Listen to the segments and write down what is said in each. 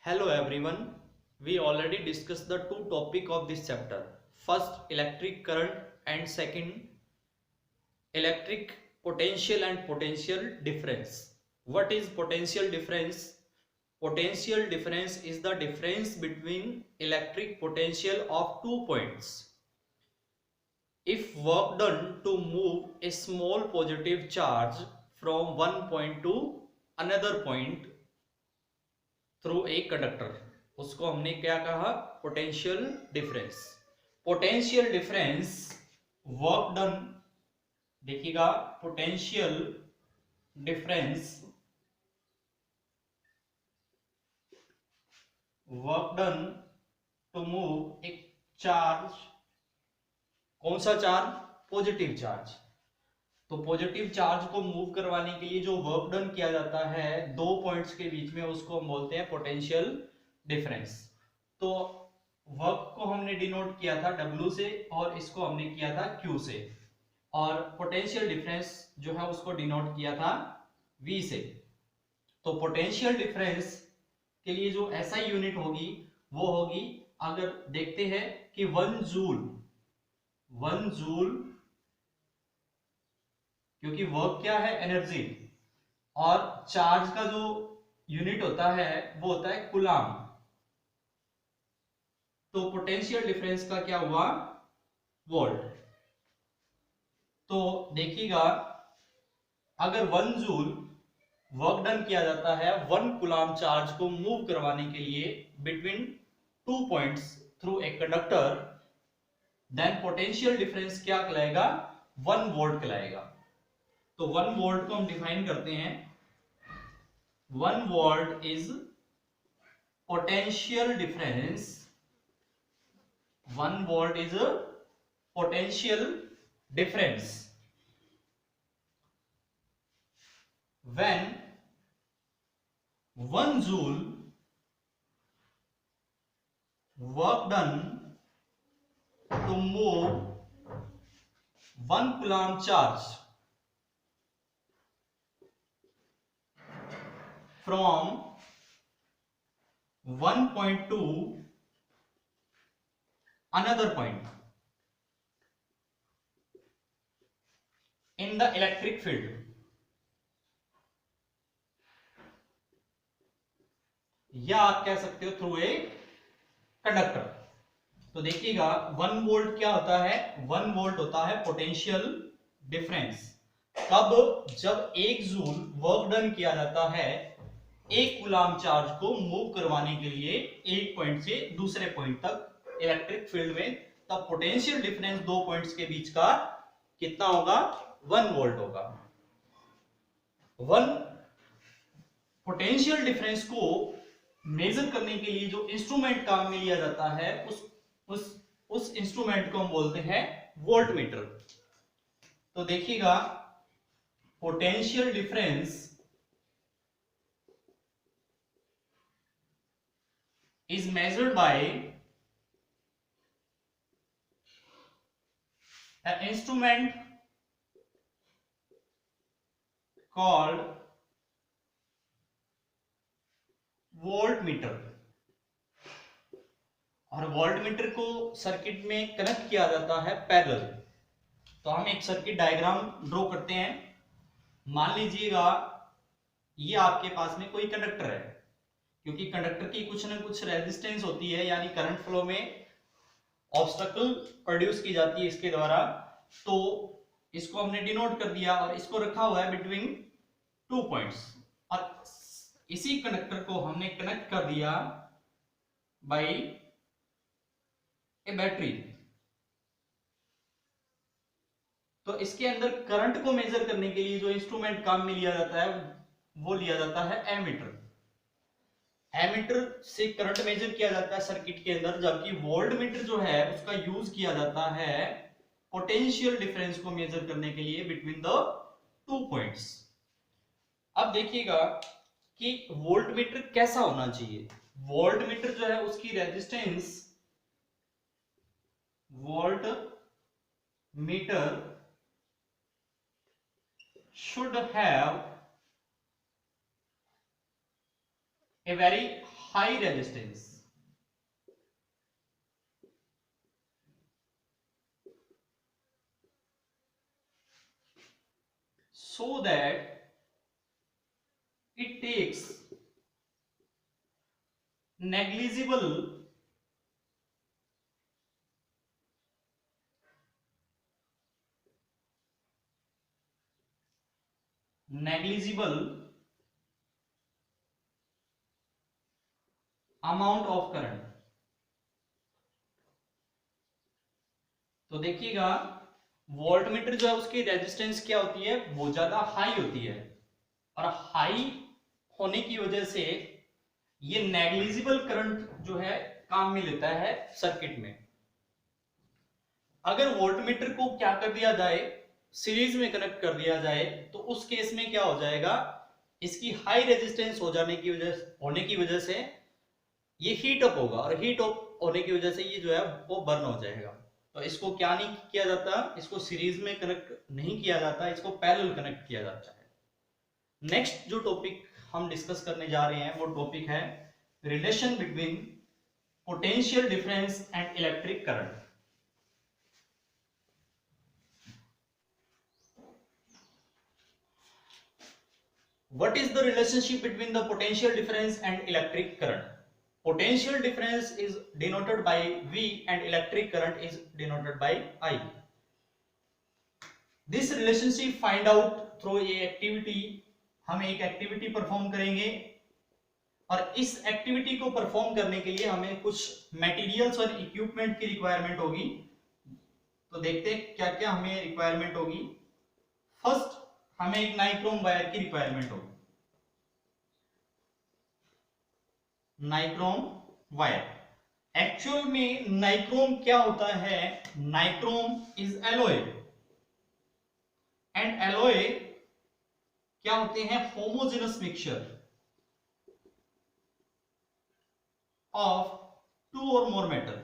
Hello everyone. We already discussed the two topic of this chapter. First electric current and second electric potential and potential difference. What is potential difference? Potential difference is the difference between electric potential of 2 points. If work done to move a small positive charge from one point to another point through एक conductor, उसको हमने क्या कहा? Potential difference. Potential difference work done, देखिएगा, potential difference work done to move एक charge. कौन सा charge? Positive charge. तो पॉजिटिव चार्ज को मूव करवाने के लिए जो वर्क डन किया जाता है दो पॉइंट्स के बीच में, उसको हम बोलते हैं पोटेंशियल डिफरेंस. तो वर्क को हमने डिनोट किया था W से और इसको हमने किया था Q से, और पोटेंशियल डिफरेंस जो है उसको डिनोट किया था V से. तो पोटेंशियल डिफरेंस के लिए जो SI यूनिट होगी वो होगी, अगर देखते हैं कि 1 जूल, क्योंकि वर्क क्या है? एनर्जी, और चार्ज का जो यूनिट होता है वो होता है कूलाम. तो पोटेंशियल डिफरेंस का क्या हुआ? वोल्ट. तो देखिएगा, अगर 1 जूल वर्क डन किया जाता है 1 कूलाम चार्ज को मूव करवाने के लिए between 2 points through a conductor, then potential difference क्या कहलाएगा? 1 वोल्ट कहलाएगा. तो 1 वोल्ट को हम डिफाइन करते हैं. 1 volt is potential difference. 1 volt is potential difference when 1 joule work done to move 1 coulomb charge from one point to another point in the electric field. या आप कह सकते हो थ्रू ए कंडक्टर. तो देखिएगा 1 वोल्ट क्या होता है? 1 वोल्ट होता है पोटेंशियल डिफरेंस. कब? जब 1 जूल वर्क डन किया जाता है एक कूलाम चार्ज को मूव करवाने के लिए एक पॉइंट से दूसरे पॉइंट तक इलेक्ट्रिक फील्ड में, तब पोटेंशियल डिफरेंस दो पॉइंट्स के बीच का कितना होगा? 1 वोल्ट होगा. 1 पोटेंशियल डिफरेंस को मेजर करने के लिए जो इंस्ट्रूमेंट काम में लिया जाता है उस इंस्ट्रूमेंट को हम बोलते हैं वोल्टमीटर. तो देखिएगा, potential difference is measured by an instrument called voltmeter. और वोल्टमीटर को सर्किट में कनेक्ट किया जाता है पैरेलल. तो हम एक सर्किट डायग्राम ड्रॉ करते हैं. मान लीजिएगा ये आपके पास में कोई कंडक्टर है, क्योंकि कंडक्टर की कुछ ना कुछ रेजिस्टेंस होती है, यानी करंट फ्लो में ऑब्स्टैकल प्रोड्यूस की जाती है इसके द्वारा. तो इसको हमने डिनोट कर दिया और इसको रखा हुआ है बिटवीन 2 पॉइंट्स, और इसी कंडक्टर को हमने कनेक्ट कर दिया बाय ए बैटरी. तो इसके अंदर करंट को मेजर करने के लिए जो इंस्ट्रूमेंट काम में लिया जाता है वो लिया जाता है एमीटर. एमीटर से करंट मेजर किया जाता है सर्किट के अंदर, जबकि वोल्टमीटर जो है उसका यूज किया जाता है पोटेंशियल डिफरेंस को मेजर करने के लिए बिटवीन द 2 पॉइंट्स. अब देखिएगा कि वोल्टमीटर कैसा होना चाहिए. वोल्टमीटर जो है उसकी resistance, voltmeter should have a very high resistance, so that it takes negligible amount of current। तो देखिएगा वोल्टमीटर जो है उसकी रेजिस्टेंस क्या होती है, वो ज्यादा हाई होती है, और हाई होने की वजह से ये नेग्लिजिबल करंट जो है काम में लेता है सर्किट में। अगर वोल्टमीटर को क्या कर दिया जाए, सीरीज में कनेक्ट कर दिया जाए, तो उस केस में क्या हो जाएगा, इसकी हाई रेजिस्टेंस होने की वजह से ये हीट अप होगा, और हीट अप होने की वजह से ये जो है वो बर्न हो जाएगा। तो इसको क्या नहीं किया जाता, इसको सीरीज में कनेक्ट नहीं किया जाता, इसको पैरेलल कनेक्ट किया जाता है। नेक्स्ट जो टॉपिक हम डिस्कस करने जा रहे हैं वो टॉपिक है relation between potential difference and electric current. What is the relationship between the potential difference and electric current? Potential difference is denoted by V and electric current is denoted by I. This relationship find out through a activity। हम एक activity perform करेंगे, और इस activity को perform करने के लिए हमें कुछ मटेरियल्स और इक्विपमेंट की रिक्वायरमेंट होगी। तो देखते हैं क्या क्या हमें रिक्वायरमेंट होगी। फर्स्ट, हमें एक नाइक्रोम वायर की रिक्वायरमेंट होगी। नाइक्रोम वायर, एक्चुअल में नाइक्रोम क्या होता है, nichrome is alloy, and alloy क्या होते हैं, होमोजेनस मिक्सचर ऑफ टू और मोर मेटल,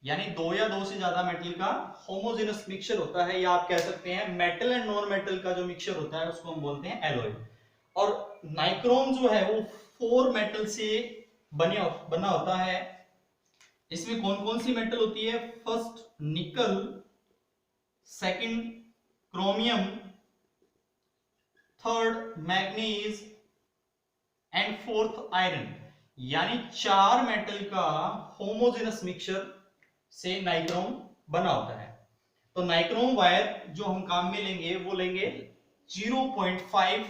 यानी दो या दो से ज्यादा मेटल का होमोजेनस मिक्सचर होता है, या आप कह सकते हैं मेटल एंड नॉन मेटल का जो मिक्सचर होता है उसको हम बोलते हैं एलॉय। और नाइक्रोम जो है वो 4 मेटल से बना होता है। इसमें कौन कौन सी मेटल होती है, फर्स्ट निकल, second chromium, third manganese and fourth iron, यानी 4 मेटल का होमोजेनस मिक्सचर से नाइक्रोम बना होता है। तो नाइक्रोम वायर जो हम काम में लेंगे वो लेंगे 0.5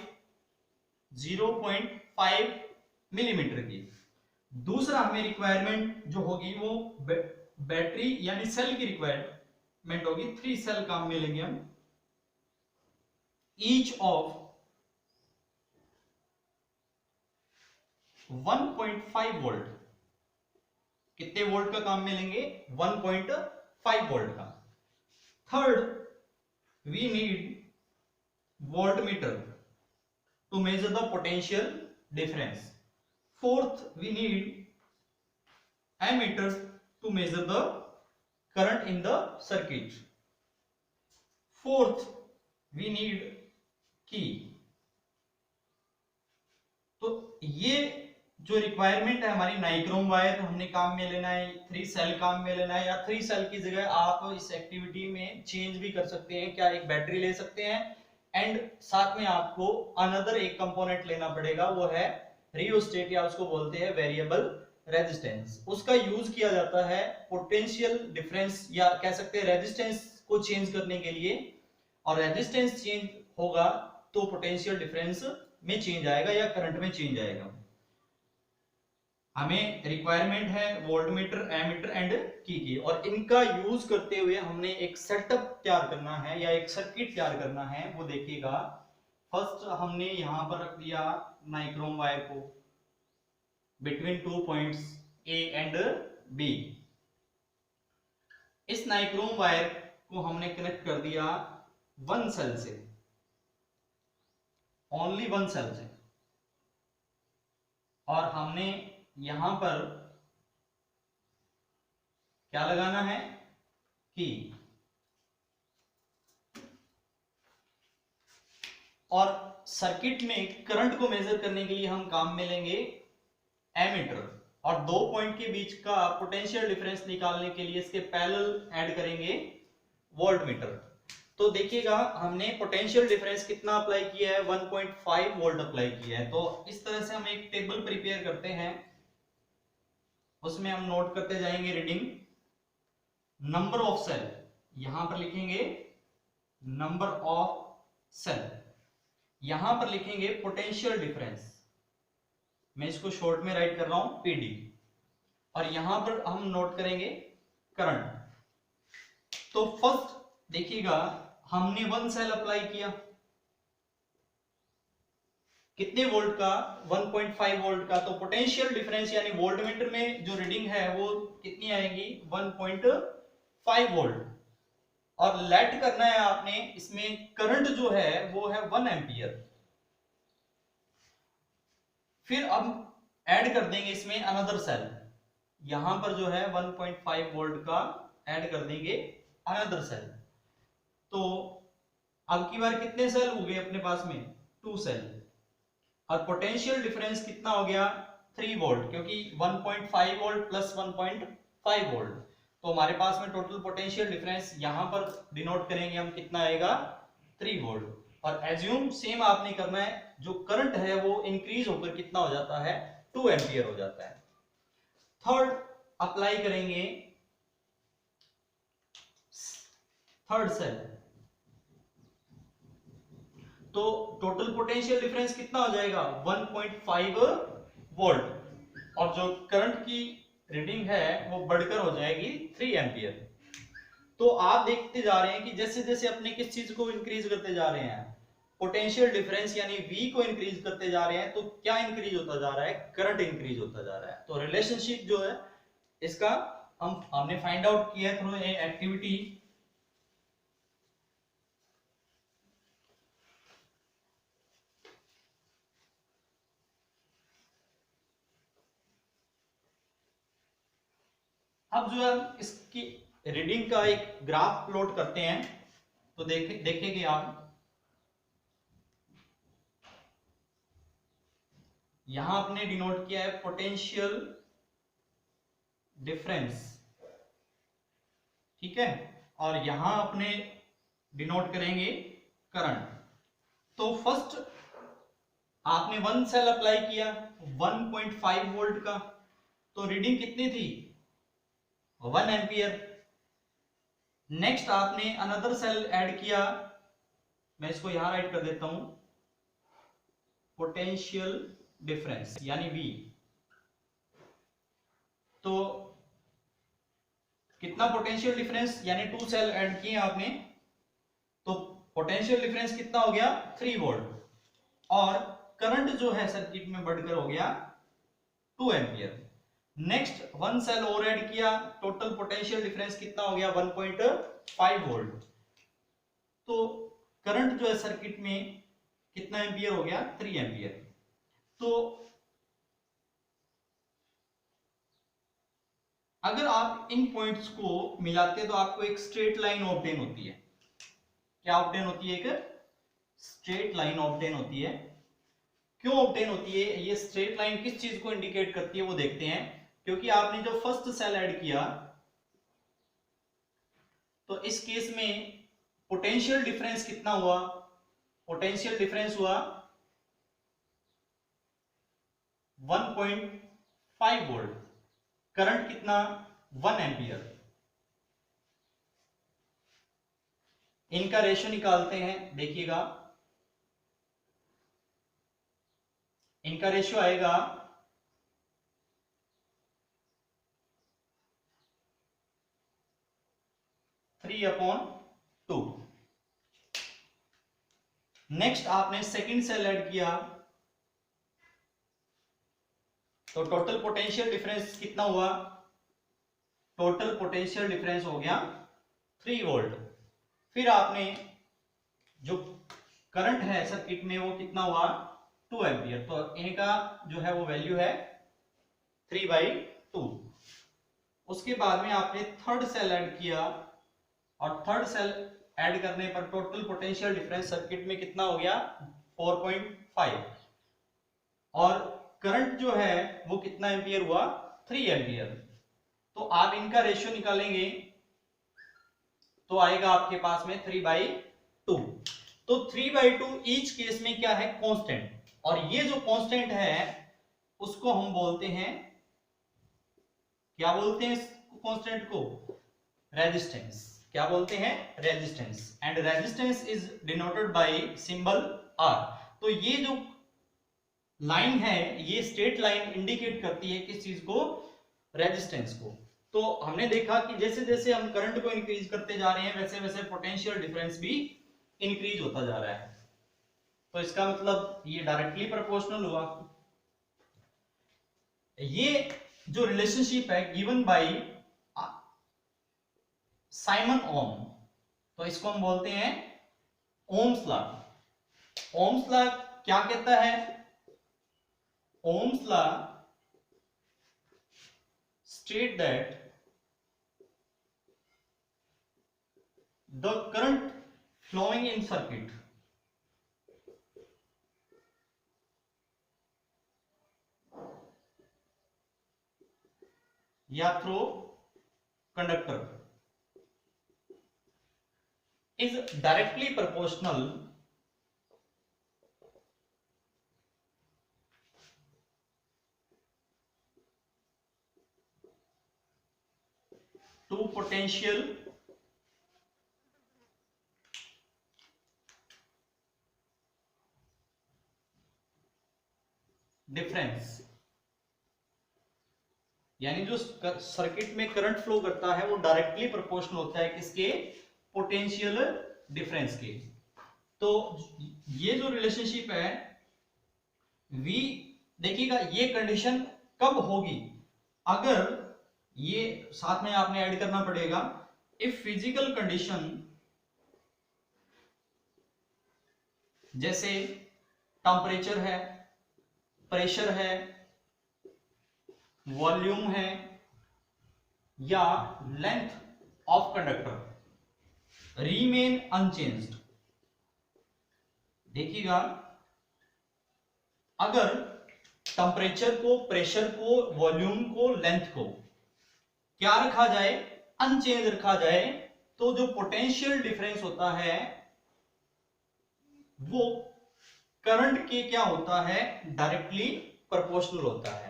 मिलीमीटर की। दूसरा हमें रिक्वायरमेंट जो होगी वो बैटरी यानी सेल की रिक्वायरमेंट होगी, 3 सेल काम में लेंगे हम, ईच ऑफ 1.5 वोल्ट। कितने वोल्ट का काम में लेंगे, 1.5 वोल्ट का। Third, we need voltmeter to measure the potential difference. Fourth, we need ammeter to measure the current in the circuit. Fourth, we need key। तो ये जो रिक्वायरमेंट है हमारी, नाइक्रोम वायर हमने काम में लेना है, 3 सेल काम में लेना है, या 3 सेल की जगह आप इस एक्टिविटी में चेंज भी कर सकते हैं, क्या एक बैटरी ले सकते हैं, एंड साथ में आपको अनदर एक कंपोनेंट लेना पड़ेगा, वो है रियोस्टेट, या उसको बोलते हैं वेरिएबल रेजिस्टेंस। उसका यूज किया जाता है पोटेंशियल डिफरेंस, या कह सकते हैं रेजिस्टेंस को चेंज करने के लिए, और रेजिस्टेंस चेंज होगा तो पोटेंशियल डिफरेंस में चेंज आएगा या करंट में चेंज आएगा। हमें रिक्वायरमेंट है वोल्टमीटर, एमीटर एंड की, और इनका यूज करते हुए हमने एक सेटअप तैयार करना है या एक सर्किट तैयार करना है, वो देखिएगा। फर्स्ट हमने यहां पर रख दिया नाइक्रोम वायर को between 2 points A and B. इस नाइक्रोम वायर को हमने कनेक्ट कर दिया 1 सेल से, ओनली 1 सेल से, और हमने यहां पर क्या लगाना है, की। और सर्किट में करंट को मेजर करने के लिए हम काम में लेंगे एमीटर, और दो पॉइंट के बीच का पोटेंशियल डिफरेंस निकालने के लिए इसके पैरेलल ऐड करेंगे वोल्टमीटर। तो देखिएगा हमने पोटेंशियल डिफरेंस कितना अप्लाई किया है, 1.5 वोल्ट अप्लाई किया है। तो इस तरह से हम एक टेबल प्रिपेयर करते हैं, उसमें हम नोट करते जाएंगे रीडिंग। नंबर ऑफ सेल यहां पर लिखेंगे, नंबर ऑफ सेल यहां पर लिखेंगे, पोटेंशियल डिफरेंस मैं इसको शॉर्ट में राइट कर रहा हूं पीडी, और यहां पर हम नोट करेंगे करंट। तो फर्स्ट देखिएगा हमने 1 सेल अप्लाई किया, कितने वोल्ट का, 1.5 वोल्ट का। तो पोटेंशियल डिफरेंस यानी वोल्टमीटर में जो रीडिंग है वो कितनी आएगी, 1.5 वोल्ट। और लेट करना है आपने इसमें करंट जो है वो है 1 एम्पियर। फिर अब ऐड कर देंगे इसमें अनदर सेल, यहां पर जो है 1.5 वोल्ट का ऐड कर देंगे अनदर सेल। तो अब की बार कितने सेल हो गए अपने पास में, 2 सेल। और पोटेंशियल डिफरेंस कितना हो गया, 3 वोल्ट, क्योंकि 1.5 वोल्ट प्लस 1.5 वोल्ट। तो हमारे पास में टोटल पोटेंशियल डिफरेंस यहां पर डिनोट करेंगे हम, कितना आएगा, 3 वोल्ट। और एज्यूम सेम आपने करना है, जो करंट है वो इंक्रीज होकर कितना हो जाता है, 2 एम्पियर हो जाता है। थर्ड अप्लाई करेंगे थर्ड सेल, तो टोटल पोटेंशियल डिफरेंस कितना हो जाएगा, 1.5 वोल्ट, और जो करंट की रीडिंग है वो बढ़कर हो जाएगी 3 एम्पियर। तो आप देखते जा रहे हैं कि जैसे जैसे अपने किस चीज को इंक्रीज करते जा रहे हैं, पोटेंशियल डिफरेंस यानी V को इंक्रीज करते जा रहे हैं, तो क्या इंक्रीज होता जा रहा है, करंट इंक्रीज होता जा रहा है। तो रिलेशनशिप जो है इसका हमने फाइंड आउट किया थ्रू ए एक्टिविटी। अब जो है इसकी रीडिंग का एक ग्राफ प्लॉट करते हैं, तो देखेंगे आप, यहां आपने डिनोट किया है पोटेंशियल डिफरेंस, ठीक है, और यहां अपने डिनोट करेंगे करंट। तो फर्स्ट आपने 1 सेल अप्लाई किया 1.5 वोल्ट का, तो रीडिंग कितनी थी, 1 एम्पियर। नेक्स्ट आपने अनदर सेल ऐड किया, मैं इसको यहां राइट कर देता हूं, पोटेंशियल डिफरेंस यानी V। तो कितना पोटेंशियल डिफरेंस, यानी 2 सेल ऐड किए आपने, तो पोटेंशियल डिफरेंस कितना हो गया, 3 वोल्ट, और करंट जो है सर्किट में बढ़कर हो गया 2 एम्पियर। नेक्स्ट 1 सेल और ऐड किया, टोटल पोटेंशियल डिफरेंस कितना हो गया, 1.5 वोल्ट। तो करंट जो है सर्किट में कितना एम्पियर हो गया, 3 एम्पियर। तो अगर आप इन पॉइंट्स को मिलाते हैं तो आपको एक स्ट्रेट लाइन ऑब्टेन होती है। क्या ऑब्टेन होती है, एक स्ट्रेट लाइन ऑब्टेन होती है। क्यों ऑब्टेन होती है, ये स्ट्रेट लाइन किस चीज को इंडिकेट करती है वो देखते हैं। क्योंकि आपने जो फर्स्ट सेल ऐड किया, तो इस केस में पोटेंशियल डिफरेंस कितना हुआ, पोटेंशियल डिफरेंस हुआ 1.5 वोल्ट, करंट कितना, 1 एम्पियर। इनका रेशियो निकालते हैं, देखिएगा इनका रेशियो आएगा 3/2। नेक्स्ट आपने सेकंड सेल ऐड किया, तो टोटल पोटेंशियल डिफरेंस कितना हुआ, टोटल पोटेंशियल डिफरेंस हो गया 3 वोल्ट। फिर आपने जो करंट है सर्किट में वो कितना हुआ, 2 एम्पियर। तो इनका जो है वो वैल्यू है 3/2। उसके बाद में आपने थर्ड सेल ऐड किया, और थर्ड सेल ऐड करने पर टोटल पोटेंशियल डिफरेंस सर्किट में कितना हो गया, 4.5 और करंट जो है वो कितना एम्पियर हुआ, 3 एम्पियर। तो आप इनका रेशियो निकालेंगे तो आएगा आपके पास में 3/2। तो 3/2 ईच केस में क्या है, कांस्टेंट, और ये जो कांस्टेंट है उसको हम बोलते हैं, क्या बोलते हैं इस कांस्टेंट को, रेजिस्टेंस। क्या बोलते हैं, resistance. And resistance is denoted by symbol R. तो ये जो लाइन है, ये स्ट्रेट लाइन इंडिकेट करती है किस चीज को, रेजिस्टेंस को। तो हमने देखा कि जैसे जैसे हम करंट को इंक्रीज करते जा रहे हैं वैसे वैसे पोटेंशियल डिफरेंस भी इंक्रीज होता जा रहा है। तो इसका मतलब ये डायरेक्टली प्रोपोर्शनल हुआ। ये जो रिलेशनशिप है गिवन बाय साइमन ओम, तो इसको हम बोलते हैं ओम्स लॉ। ओम्स लॉ क्या कहता है, Ohm's law state that the current flowing in circuit या through conductor is directly proportional to potential difference। यानी जो सर्किट में करंट फ्लो करता है वो डायरेक्टली प्रोपोर्शनल होता है किसके, पोटेंशियल डिफरेंस के। तो ये जो रिलेशनशिप है V, देखिएगा ये कंडीशन कब होगी, अगर ये साथ में आपने ऐड करना पड़ेगा, इफ फिजिकल कंडीशन जैसे टेम्परेचर है, प्रेशर है, वॉल्यूम है या length of conductor Riemann unchanged. देखिएगा अगर टेम्परेचर को, प्रेशर को, वॉल्यूम को, लेंथ को क्या रखा जाए, अनचेंज रखा जाए, तो जो पोटेंशियल डिफरेंस होता है वो करंट के क्या होता है, डायरेक्टली प्रोपोर्शनल होता है।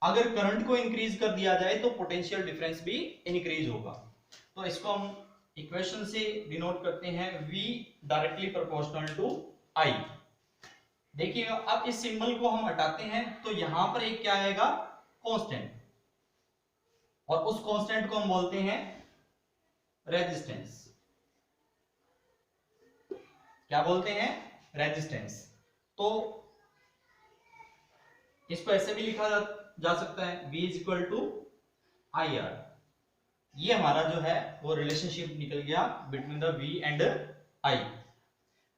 अगर करंट को इंक्रीज कर दिया जाए तो पोटेंशियल डिफरेंस भी इंक्रीज होगा। तो इसको हम इक्वेशन से डिनोट करते हैं V directly proportional to I। देखिएगा अब इस सिंबल को हम हटाते हैं तो यहां पर एक क्या आएगा, कांस्टेंट, और उस कांस्टेंट को हम बोलते हैं रेजिस्टेंस। क्या बोलते हैं, रेजिस्टेंस। तो इसको ऐसे भी लिखा जा सकता है V is equal to IR। ये हमारा जो है वो रिलेशनशिप निकल गया between the V and I।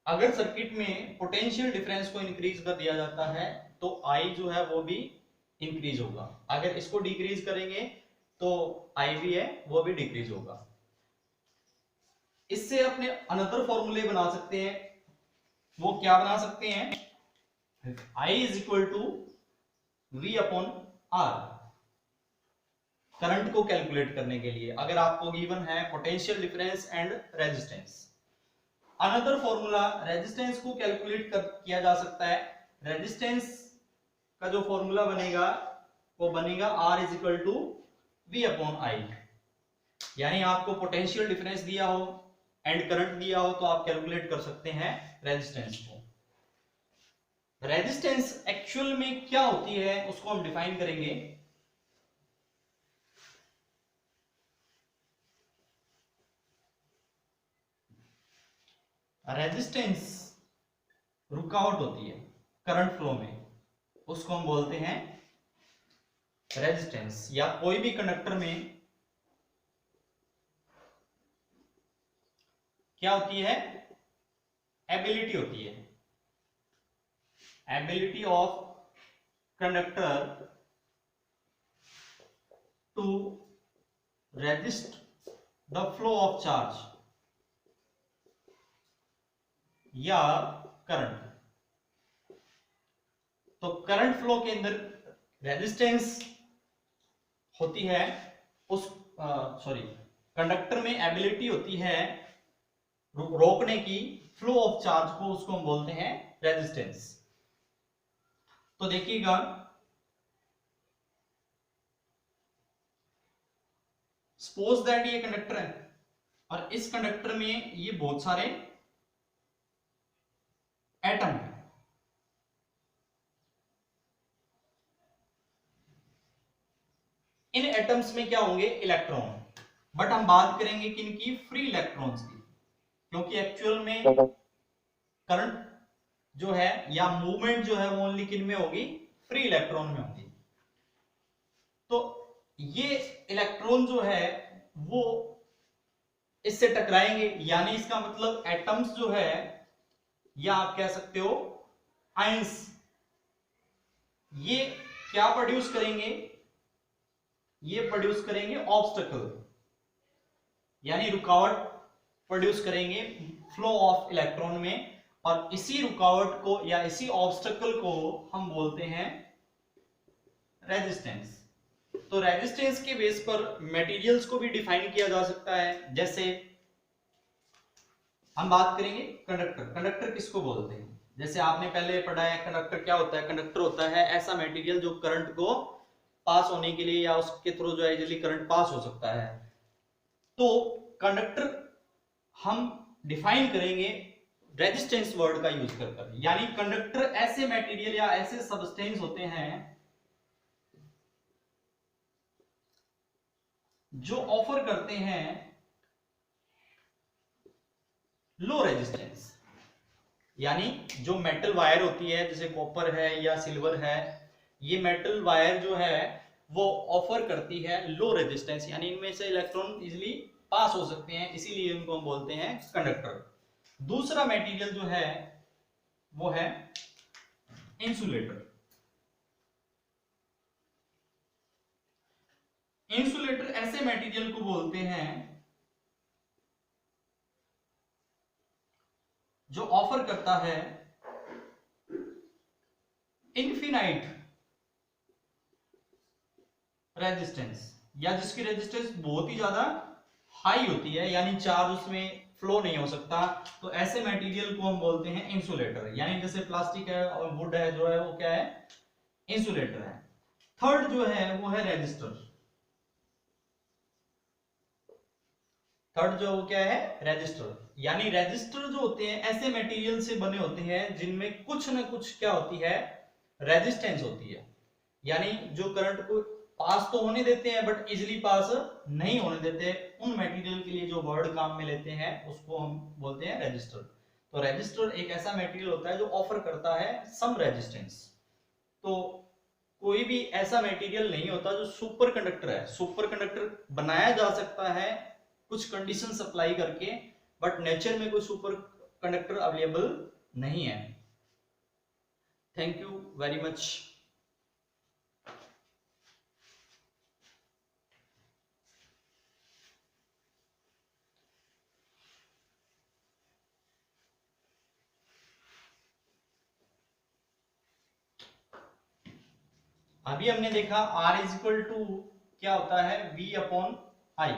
अगर सर्किट में पोटेंशियल डिफरेंस को इंक्रीज कर दिया जाता है तो I जो है वो भी इंक्रीज होगा, अगर इसको डिक्रीज करेंगे तो I भी है वो भी डिक्रीज होगा। इससे अपने अनदर फॉर्मूले बना सकते हैं, वो क्या बना सकते हैं, I is equal to V upon R, current को कैलकुलेट करने के लिए अगर आपको गिवन है potential difference and resistance. Another formula resistance को कैलकुलेट किया जा सकता है। रेजिस्टेंस का जो फॉर्मूला बनेगा वो बनेगा R is equal to V upon I। यानी आपको पोटेंशियल डिफरेंस दिया हो एंड करंट दिया हो तो आप कैलकुलेट कर सकते हैं रेजिस्टेंस को। रेजिस्टेंस एक्चुअल में क्या होती है उसको हम डिफाइन करेंगे। रेजिस्टेंस रुकावट होती है करंट फ्लो में, उसको हम बोलते हैं रेजिस्टेंस। या कोई भी कंडक्टर में क्या होती है, एबिलिटी होती है, ability of conductor to resist the flow of charge या करंट। तो करंट फ्लो के अंदर रेजिस्टेंस होती है उस सॉरी कंडक्टर में एबिलिटी होती है रोकने की फ्लो ऑफ चार्ज को, उसको हम बोलते हैं रेजिस्टेंस। तो देखिएगा सपोज दैट ये कंडक्टर है और इस कंडक्टर में ये बहुत सारे एटम है। इन एटम्स में क्या होंगे, इलेक्ट्रॉन, बट हम बात करेंगे किनकी, फ्री इलेक्ट्रॉन्स की, क्योंकि एक्चुअल में करंट जो है या मूवमेंट जो है वो ओनली किन में होगी, फ्री इलेक्ट्रॉन में होगी। तो ये इलेक्ट्रॉन जो है वो इससे टकराएंगे, यानी इसका मतलब एटम्स जो है, या आप कह सकते हो आयंस, ये क्या प्रोड्यूस करेंगे, ये प्रोड्यूस करेंगे ऑब्स्टेकल, यानी रुकावट प्रोड्यूस करेंगे फ्लो ऑफ इलेक्ट्रॉन में। और इसी रुकावट को या इसी ऑब्स्टेकल को हम बोलते हैं रेजिस्टेंस। तो रेजिस्टेंस के बेस पर मटेरियल्स को भी डिफाइन किया जा सकता है। जैसे हम बात करेंगे कंडक्टर, कंडक्टर किसको बोलते हैं, जैसे आपने पहले पढ़ा है कंडक्टर क्या होता है, कंडक्टर होता है ऐसा मटेरियल जो करंट को पास होने के लिए या उसके थ्रू जो है इजीली करंट पास हो सकता है। तो कंडक्टर हम डिफाइन करेंगे रेजिस्टेंस वर्ड का यूज कर, यानी कंडक्टर ऐसे मटेरियल या ऐसे सबस्टेंस होते हैं जो ऑफर करते हैं लो रेजिस्टेंस, यानी जो मेटल वायर होती है जैसे कॉपर है या सिल्वर है, ये मेटल वायर जो है वो ऑफर करती है लो रेजिस्टेंस, यानी इनमें से इलेक्ट्रॉन इजीली पास हो सकते हैं, इसीलिए इनको हम बोलते हैं कंडक्टर। दूसरा मटेरियल जो है वो है इंसुलेटर। इंसुलेटर ऐसे मटेरियल को बोलते हैं जो ऑफर करता है इनफिनाइट रेजिस्टेंस, या जिसकी रेजिस्टेंस बहुत ही ज्यादा हाई होती है, यानी चार्ज उसमें फ्लो नहीं हो सकता। तो ऐसे मटेरियल को हम बोलते हैं इंसुलेटर, यानी जैसे प्लास्टिक है और वुड है जो है वो क्या है, इंसुलेटर है। थर्ड जो है वो है रेजिस्टर। थर्ड जो क्या है, रेजिस्टर, यानी रेजिस्टर जो होते हैं ऐसे मटेरियल से बने होते हैं जिनमें कुछ ना कुछ क्या होती है, रेजिस्टेंस होती है, यानी जो करंट को पास तो होने देते हैं बट इजिली पास नहीं होने देते। उन मटेरियल के लिए जो वर्ड काम में लेते हैं उसको हम बोलते हैं रेजिस्टर। तो रेजिस्टर एक ऐसा मटेरियल होता है जो ऑफर करता है सम रेजिस्टेंस। तो कोई भी ऐसा मटेरियल नहीं होता जो सुपर कंडक्टर है। सुपर कंडक्टर बनाया जा सकता है कुछ कंडीशन सप्लाई करके, बट नेचर में कोई सुपर कंडक्टर अवेलेबल नहीं है। Thank you very much. अभी हमने देखा R इज इक्वल टू क्या होता है, V अपॉन I।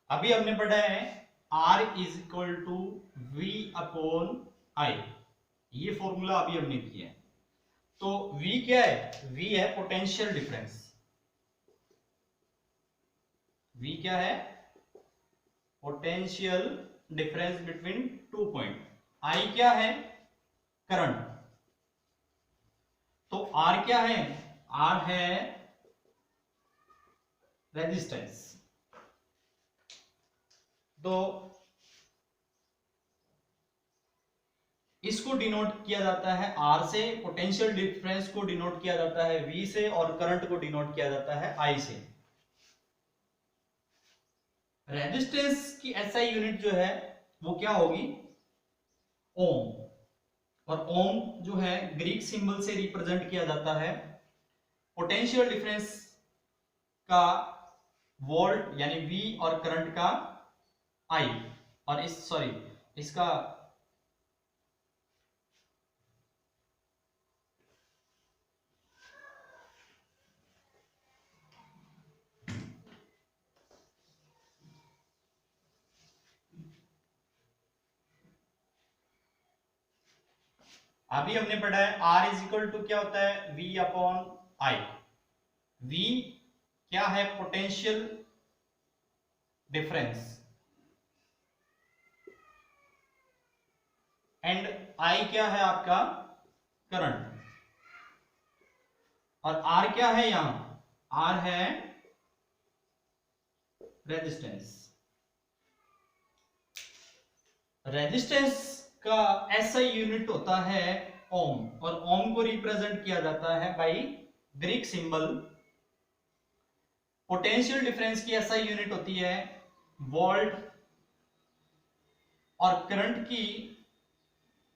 अभी हमने पढ़ा है R is equal to V upon I, ये फॉर्मूला अभी हमने किया है। तो V क्या है, V है पोटेंशियल डिफरेंस। V क्या है, potential difference between two point. I क्या है, करंट। तो R क्या है, R है रेजिस्टेंस। तो इसको डिनोट किया जाता है R से, पोटेंशियल डिफरेंस को डिनोट किया जाता है V से, और करंट को डिनोट किया जाता है I से। रेजिस्टेंस की एसआई यूनिट जो है वो क्या होगी, ओम। और ओम जो है ग्रीक सिंबल से रिप्रेजेंट किया जाता है। पोटेंशियल डिफरेंस का वोल्ट यानी V और करंट का I, और इसका अभी हमने पढ़ा है R इज इक्वल टू क्या होता है V अपॉन I। V क्या है पोटेंशियल डिफरेंस एंड I क्या है आपका करंट, और R क्या है यहां, R है रेजिस्टेंस। रेजिस्टेंस का ऐसा यूनिट होता है ओम, और ओम को रिप्रेजेंट किया जाता है by Greek symbol. Potential difference की ऐसा यूनिट होती है वोल्ट, और करंट की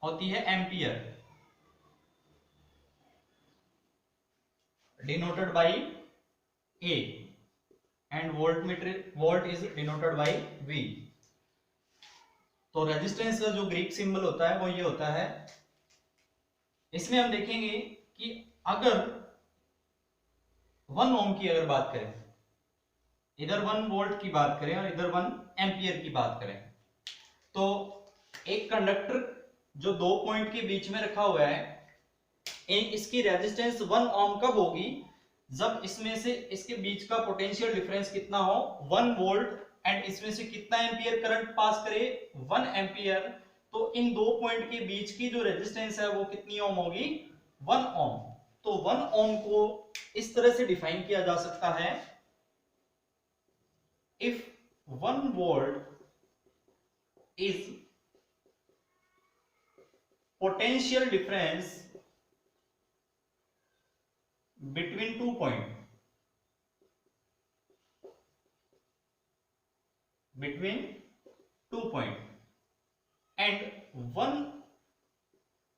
होती है ampere, denoted by A, and volt is denoted by V. तो रेजिस्टेंस का जो ग्रीक सिंबल होता है वो ये होता है। इसमें हम देखेंगे कि अगर 1 ओम की अगर बात करें, इधर 1 वोल्ट की बात करें और इधर 1 एम्पियर की बात करें, तो एक कंडक्टर जो 2 पॉइंट के बीच में रखा हुआ है, इसकी रेजिस्टेंस 1 ओम कब होगी, जब इसमें से इसके बीच का पोटेंशियल डिफरेंस कितना हो 1 वोल्ट, एंड इसमें से कितना एम्पियर करंट पास करे 1 एम्पियर। तो इन 2 पॉइंट के बीच की जो रेजिस्टेंस है वो कितनी ओम होगी 1 ओम। तो 1 ओम को इस तरह से डिफाइन किया जा सकता है, if 1 volt is potential difference between 2 point, and 1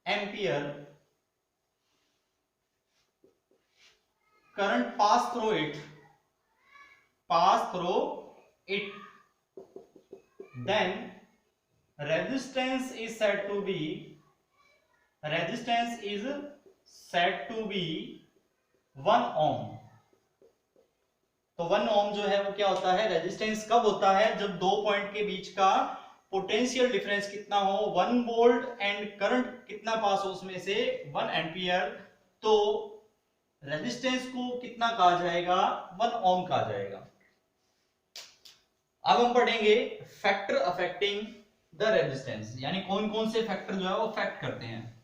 ampere current pass through it, then resistance is said to be 1 ओम। तो 1 ओम जो है वो क्या होता है, रेजिस्टेंस कब होता है, जब 2 पॉइंट के बीच का पोटेंशियल डिफरेंस कितना हो 1 वोल्ट एंड करंट कितना पास हो उसमें से 1 एम्पियर। तो रेजिस्टेंस को कितना कहा जाएगा 1 ओम कहा जाएगा। अब हम पढ़ेंगे फैक्टर अफेक्टिंग द रेजिस्टेंस, यानी कौन कौन से फैक्टर जो है वो अफेक्ट करते हैं।